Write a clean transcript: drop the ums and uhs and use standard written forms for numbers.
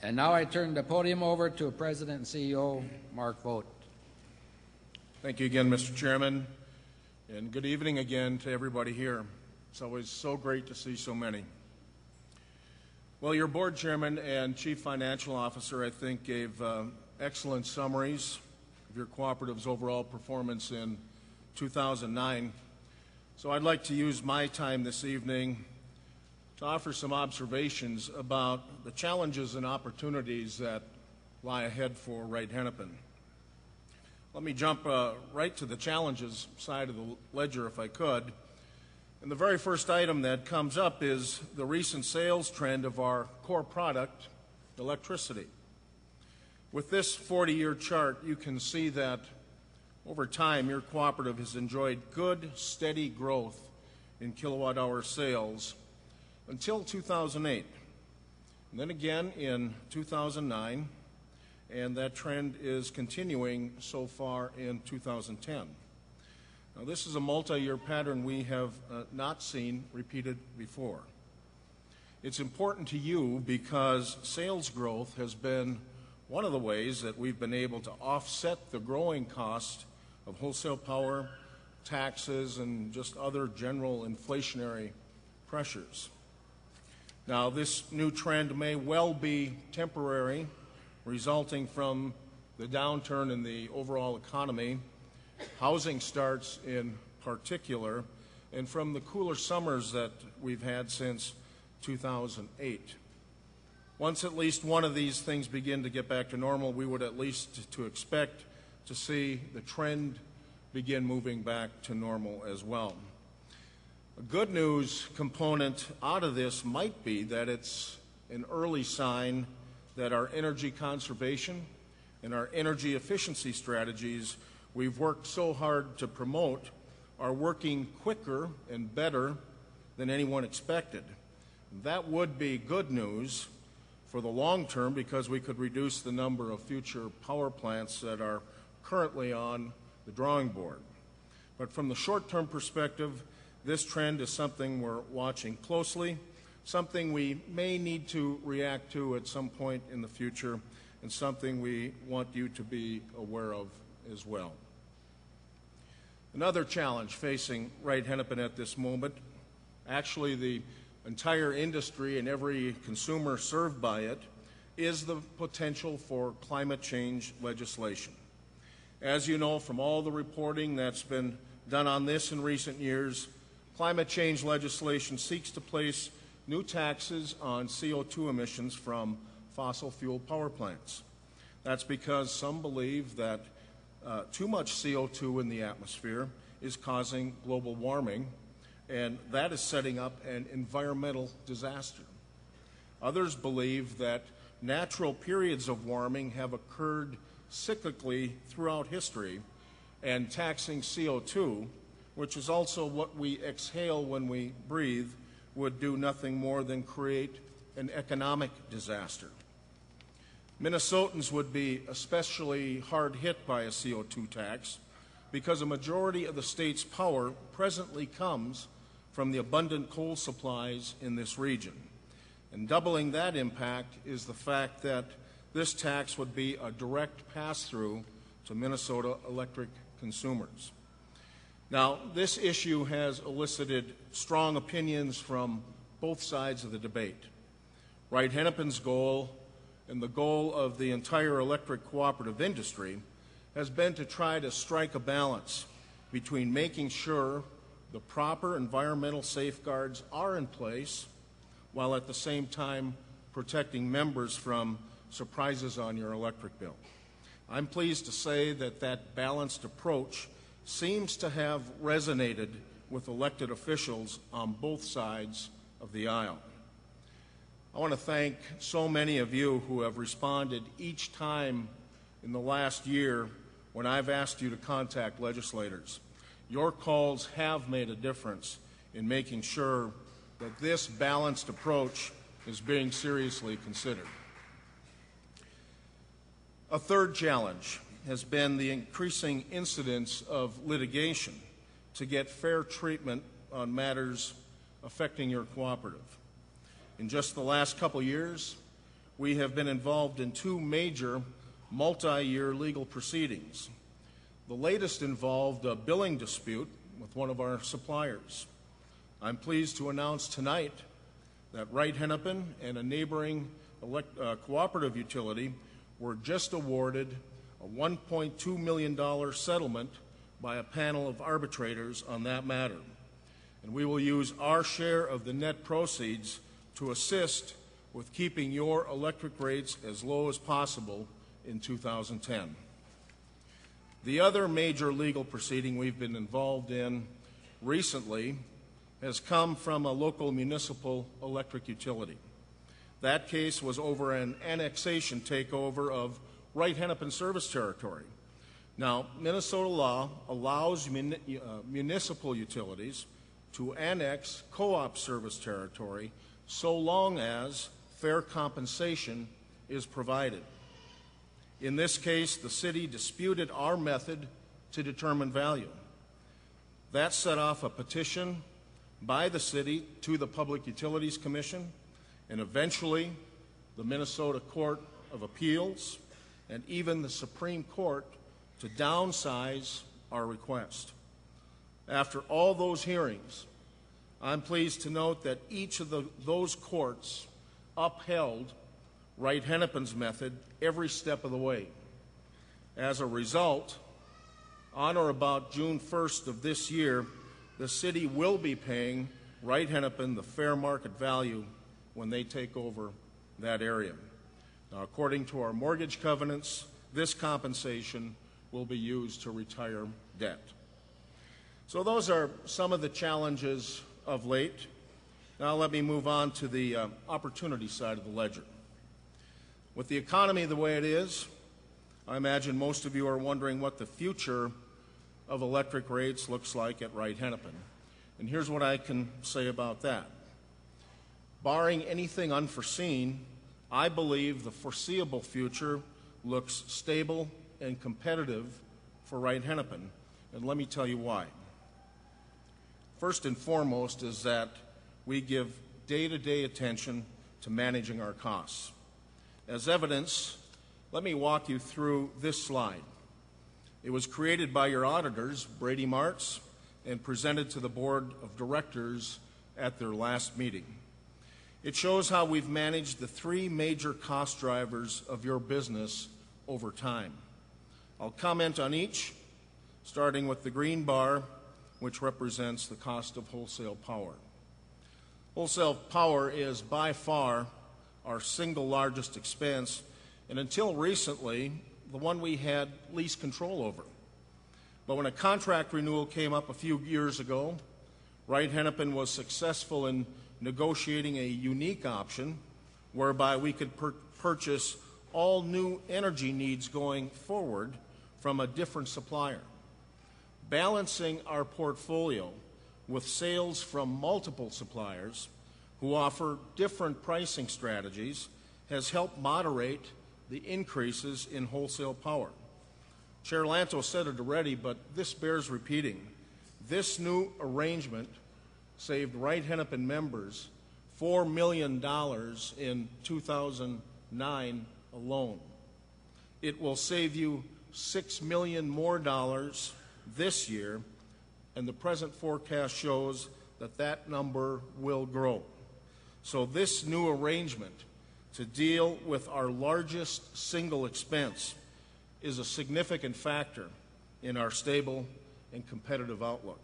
And now I turn the podium over to President and CEO Mark Vogt. Thank you again, Mr. Chairman, and good evening again to everybody here. It's always so great to see so many. Well, your board chairman and chief financial officer, I think, gave excellent summaries of your cooperative's overall performance in 2009. So I'd like to use my time this evening to offer some observations about the challenges and opportunities that lie ahead for Wright-Hennepin. Let me jump right to the challenges side of the ledger if I could. And the very first item that comes up is the recent sales trend of our core product, electricity. With this 40-year chart, you can see that over time your cooperative has enjoyed good, steady growth in kilowatt-hour sales until 2008, and then again in 2009, and that trend is continuing so far in 2010. Now, this is a multi-year pattern we have not seen repeated before. It's important to you because sales growth has been one of the ways that we've been able to offset the growing cost of wholesale power, taxes, and just other general inflationary pressures. Now, this new trend may well be temporary, resulting from the downturn in the overall economy, housing starts in particular, and from the cooler summers that we've had since 2008. Once at least one of these things begin to get back to normal, we would at least to expect to see the trend begin moving back to normal as well. A good news component out of this might be that it's an early sign that our energy conservation and our energy efficiency strategies we've worked so hard to promote are working quicker and better than anyone expected. That would be good news for the long term because we could reduce the number of future power plants that are currently on the drawing board. But from the short-term perspective, this trend is something we're watching closely, something we may need to react to at some point in the future, and something we want you to be aware of as well. Another challenge facing Wright-Hennepin at this moment, actually the entire industry and every consumer served by it, is the potential for climate change legislation. As you know from all the reporting that's been done on this in recent years, climate change legislation seeks to place new taxes on CO2 emissions from fossil fuel power plants. That's because some believe that too much CO2 in the atmosphere is causing global warming, and that is setting up an environmental disaster. Others believe that natural periods of warming have occurred cyclically throughout history, and taxing CO2, which is also what we exhale when we breathe, would do nothing more than create an economic disaster. Minnesotans would be especially hard hit by a CO2 tax because a majority of the state's power presently comes from the abundant coal supplies in this region. And doubling that impact is the fact that this tax would be a direct pass-through to Minnesota electric consumers. Now, this issue has elicited strong opinions from both sides of the debate. Wright-Hennepin's goal and the goal of the entire electric cooperative industry has been to try to strike a balance between making sure the proper environmental safeguards are in place while at the same time protecting members from surprises on your electric bill. I'm pleased to say that that balanced approach seems to have resonated with elected officials on both sides of the aisle. I want to thank so many of you who have responded each time in the last year when I've asked you to contact legislators. Your calls have made a difference in making sure that this balanced approach is being seriously considered. A third challenge has been the increasing incidence of litigation to get fair treatment on matters affecting your cooperative. In just the last couple years, we have been involved in two major multi-year legal proceedings. The latest involved a billing dispute with one of our suppliers. I'm pleased to announce tonight that Wright-Hennepin and a neighboring cooperative utility were just awarded a $1.2 million settlement by a panel of arbitrators on that matter. And we will use our share of the net proceeds to assist with keeping your electric rates as low as possible in 2010. The other major legal proceeding we've been involved in recently has come from a local municipal electric utility. That case was over an annexation takeover of Wright-Hennepin service territory. Now, Minnesota law allows municipal utilities to annex co-op service territory so long as fair compensation is provided. In this case, the city disputed our method to determine value. That set off a petition by the city to the Public Utilities Commission and eventually the Minnesota Court of Appeals and even the Supreme Court to downsize our request. After all those hearings, I'm pleased to note that each of those courts upheld Wright-Hennepin's method every step of the way. As a result, on or about June 1st of this year, the city will be paying Wright-Hennepin the fair market value when they take over that area. Now, according to our mortgage covenants, this compensation will be used to retire debt. So those are some of the challenges of late. Now let me move on to the opportunity side of the ledger. With the economy the way it is, I imagine most of you are wondering what the future of electric rates looks like at Wright-Hennepin. And here's what I can say about that. Barring anything unforeseen, I believe the foreseeable future looks stable and competitive for Wright-Hennepin, and let me tell you why. First and foremost is that we give day-to-day attention to managing our costs. As evidence, let me walk you through this slide. It was created by your auditors, Brady Martz, and presented to the Board of Directors at their last meeting. It shows how we've managed the three major cost drivers of your business over time. I'll comment on each, starting with the green bar, which represents the cost of wholesale power. Wholesale power is by far our single largest expense, and until recently, the one we had least control over. But when a contract renewal came up a few years ago, Wright-Hennepin was successful in negotiating a unique option whereby we could purchase all new energy needs going forward from a different supplier. Balancing our portfolio with sales from multiple suppliers who offer different pricing strategies has helped moderate the increases in wholesale power. Chair Lanto said it already, but this bears repeating. This new arrangement saved Wright-Hennepin members $4 million in 2009 alone. It will save you $6 million more this year, and the present forecast shows that that number will grow. So this new arrangement to deal with our largest single expense is a significant factor in our stable and competitive outlook.